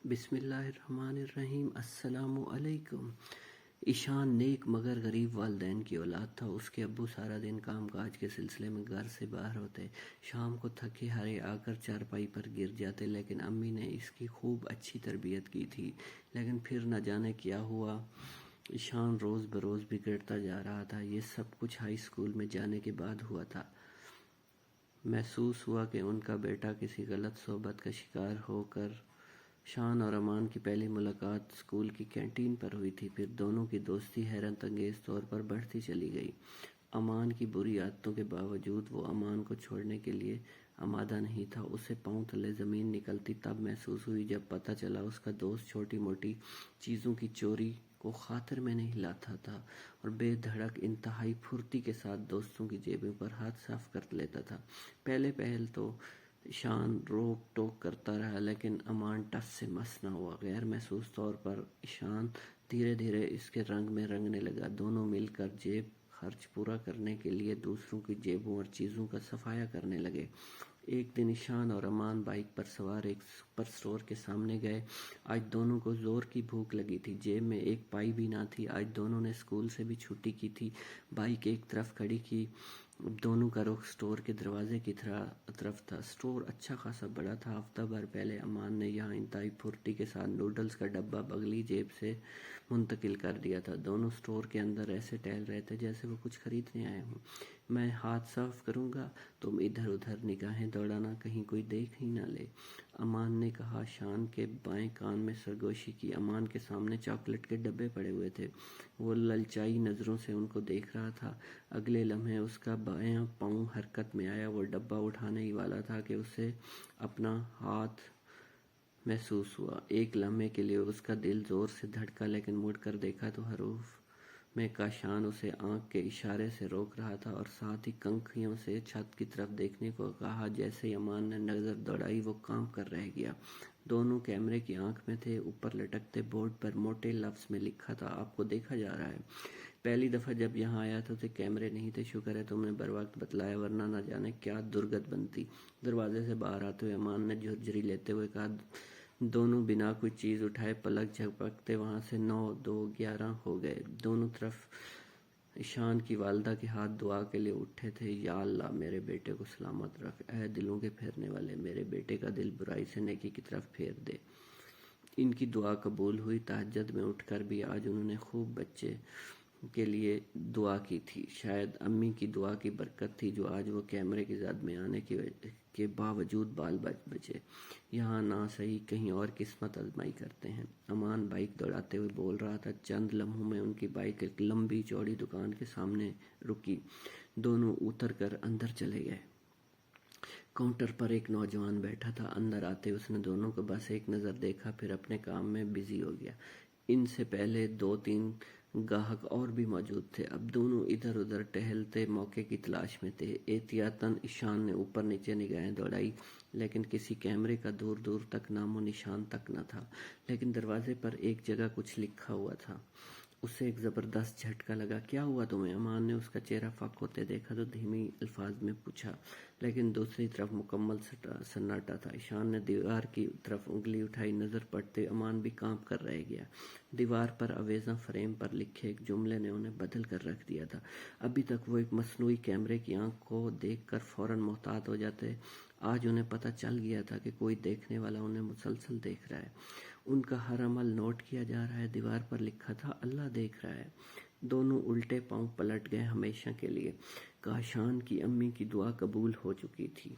بسم اللہ الرحمن الرحیم۔ السلام علیکم۔ ایشان نیک مگر غریب والدین کی اولاد تھا۔ اس کے ابو سارا دن کام کاج کے سلسلے میں گھر سے باہر ہوتے، شام کو تھکے ہارے آ کر چارپائی پر گر جاتے، لیکن امی نے اس کی خوب اچھی تربیت کی تھی۔ لیکن پھر نہ جانے کیا ہوا، ایشان روز بروز بگڑتا جا رہا تھا۔ یہ سب کچھ ہائی اسکول میں جانے کے بعد ہوا تھا۔ محسوس ہوا کہ ان کا بیٹا کسی غلط صحبت کا شکار ہو کر شان اور امان کی پہلی ملاقات اسکول کی کینٹین پر ہوئی تھی۔ پھر دونوں کی دوستی حیرت انگیز طور پر بڑھتی چلی گئی۔ امان کی بری عادتوں کے باوجود وہ امان کو چھوڑنے کے لیے آمادہ نہیں تھا۔ اسے پاؤں تلے زمین نکلتی تب محسوس ہوئی جب پتہ چلا اس کا دوست چھوٹی موٹی چیزوں کی چوری کو خاطر میں نہیں لاتا تھا اور بے دھڑک انتہائی پھرتی کے ساتھ دوستوں کی جیبوں پر ہاتھ صاف کر لیتا تھا۔ پہل تو ایشان روک ٹوک کرتا رہا، لیکن امان ٹس سے مس نہ ہوا۔ غیر محسوس طور پر ایشان دھیرے دھیرے اس کے رنگ میں رنگنے لگا۔ دونوں مل کر جیب خرچ پورا کرنے کے لیے دوسروں کی جیبوں اور چیزوں کا صفایا کرنے لگے۔ ایک دن ایشان اور امان بائک پر سوار ایک سپر اسٹور کے سامنے گئے۔ آج دونوں کو زور کی بھوک لگی تھی۔ جیب میں ایک پائی بھی نہ تھی۔ آج دونوں نے اسکول سے بھی چھٹی کی تھی۔ بائک ایک طرف کھڑی کی، دونوں کا رخ اسٹور کے دروازے کی طرف تھا۔ اسٹور اچھا خاصا بڑا تھا۔ ہفتہ بھر پہلے امان نے یہاں انتہائی پھرتی کے ساتھ نوڈلز کا ڈبہ اگلی جیب سے منتقل کر دیا تھا۔ دونوں اسٹور کے اندر ایسے ٹہل رہے تھے جیسے وہ کچھ خریدنے آئے ہوں۔ میں ہاتھ صاف کروں گا، تم ادھر ادھر نگاہیں دوڑانا، کہیں کوئی دیکھ ہی نہ لے، امان نے کہا۔ شان کے بائیں کان میں سرگوشی کی۔ امان کے سامنے چاکلیٹ کے ڈبے پڑے ہوئے تھے۔ وہ للچائی نظروں سے ان کو دیکھ رہا تھا۔ اگلے لمحے اس کا بایاں پاؤں حرکت میں آیا۔ وہ ڈبہ اٹھانے ہی والا تھا کہ اسے اپنا ہاتھ محسوس ہوا۔ ایک لمحے کے لیے اس کا دل زور سے دھڑکا، لیکن مڑ کر دیکھا تو حروف میں کا شان اسے آنکھ کے اشارے سے روک رہا تھا اور ساتھ ہی کنکھیوں سے چھت کی طرف دیکھنے کو کہا۔ جیسے ہی امان نے نظر دوڑائی وہ کانپ کر رہ گیا۔ دونوں کیمرے کی آنکھ میں تھے۔ اوپر لٹکتے بورڈ پر موٹے لفظ میں لکھا تھا، آپ کو دیکھا جا رہا ہے۔ پہلی دفعہ جب یہاں آیا تو کیمرے نہیں تھے۔ شکر ہے تم نے بروقت بتلایا، ورنہ نہ جانے کیا درگت بنتی۔ دروازے سے باہر آتے ہوئے امان نے جھرجھری لیتے ہوئے کہا۔ دونوں بنا کوئی چیز اٹھائے پلک جھپکتے وہاں سے 9، 2، 11 ہو گئے۔ دونوں طرف ایشان کی والدہ کے ہاتھ دعا کے لیے اٹھے تھے۔ یا اللہ میرے بیٹے کو سلامت رکھ، اے دلوں کے پھیرنے والے، میرے بیٹے کا دل برائی سے نیکی کی طرف پھیر دے۔ ان کی دعا قبول ہوئی۔ تہجد میں اٹھ کر بھی آج انہوں نے خوب بچے کے لیے دعا کی تھی۔ شاید امی کی دعا کی برکت تھی جو آج وہ کیمرے کی زد میں آنے کے باوجود بال بچے۔ یہاں نہ صحیح کہیں اور قسمت آزمائی کرتے ہیں۔ امان بائک دوڑاتے ہوئے بول رہا تھا۔ چند لمحوں میں ان کی بائک ایک لمبی چوڑی دکان کے سامنے رکی۔ دونوں اتر کر اندر چلے گئے۔ کاؤنٹر پر ایک نوجوان بیٹھا تھا۔ اندر آتے اس نے دونوں کو بس ایک نظر دیکھا، پھر اپنے کام میں بزی ہو گیا۔ ان سے پہلے 2-3 گاہک اور بھی موجود تھے۔ اب دونوں ادھر ادھر ٹہلتے موقع کی تلاش میں تھے۔ احتیاطاً ایشان نے اوپر نیچے نگاہیں دوڑائی، لیکن کسی کیمرے کا دور دور تک نام و نشان تک نہ تھا۔ لیکن دروازے پر ایک جگہ کچھ لکھا ہوا تھا۔ اسے ایک زبردست جھٹکا لگا۔ کیا ہوا تمہیں؟ امان نے اس کا چہرہ فک ہوتے دیکھا تو دھیمی الفاظ میں پوچھا، لیکن دوسری طرف مکمل سناٹا تھا۔ ایشان نے دیوار کی طرف انگلی اٹھائی۔ نظر پڑتے امان بھی کانپ کر رہ گیا۔ دیوار پر آویزاں فریم پر لکھے ایک جملے نے انہیں بدل کر رکھ دیا تھا۔ ابھی تک وہ ایک مصنوعی کیمرے کی آنکھ کو دیکھ کر فوراً محتاط ہو جاتے، آج انہیں پتہ چل گیا تھا کہ کوئی دیکھنے والا انہیں مسلسل دیکھ رہا ہے۔ ان کا ہر عمل نوٹ کیا جا رہا ہے۔ دیوار پر لکھا تھا، اللہ دیکھ رہا ہے۔ دونوں الٹے پاؤں پلٹ گئے ہمیشہ کے لیے۔ کاش شان کی امی کی دعا قبول ہو چکی تھی۔